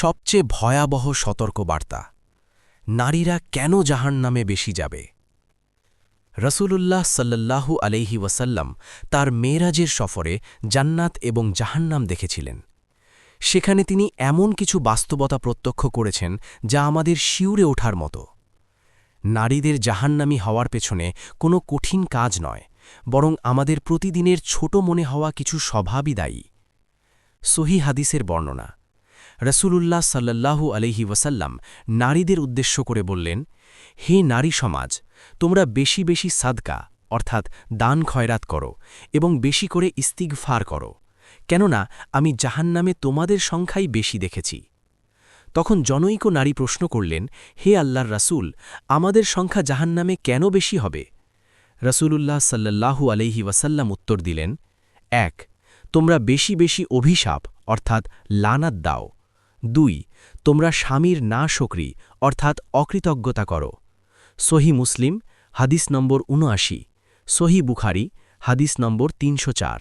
সবচেয়ে ভয়াবহ সতর্কবার্তা, নারীরা কেন জাহান্নামে বেশি যাবে। রসূলুল্লাহ সাল্লাল্লাহু আলাইহি ওয়াসাল্লাম তার মেরাজের সফরে জান্নাত এবং জাহান্নাম দেখেছিলেন। সেখানে তিনি এমন কিছু বাস্তবতা প্রত্যক্ষ করেছেন যা আমাদের শিউরে ওঠার মতো। নারীদের জাহান্নামী হওয়ার পেছনে কোনো কঠিন কাজ নয়, বরং আমাদের প্রতিদিনের ছোট মনে হওয়া কিছু স্বভাবই দায়ী। সহিহ হাদিসের বর্ণনা, রসূলুল্লাহ সাল্লাল্লাহু আলাইহি ওয়াসাল্লাম নারীদের উদ্দেশ্য করে বললেন, হে নারী সমাজ, তোমরা বেশি বেশি সাদকা অর্থাৎ দান খয়রাত করো এবং বেশি করে ইস্তিগফার করো, কেননা আমি জাহান্নামে তোমাদের সংখ্যাই বেশি দেখেছি। তখন জনৈক নারী প্রশ্ন করলেন, হে আল্লাহর রাসূল, আমাদের সংখ্যা জাহান্নামে কেন বেশি হবে? রসূলুল্লাহ সাল্লাল্লাহু আলাইহি ওয়াসাল্লাম উত্তর দিলেন, ১. তোমরা বেশি বেশি অভিশাপ অর্থাৎ লানাত দাও। ২. তোমরা স্বামীর না শকরি অর্থাৎ অকৃতজ্ঞতা করো। সহিহ মুসলিম হাদিস নম্বর ৭৯, সহিহ বুখারী হাদিস নম্বর ৩০৪।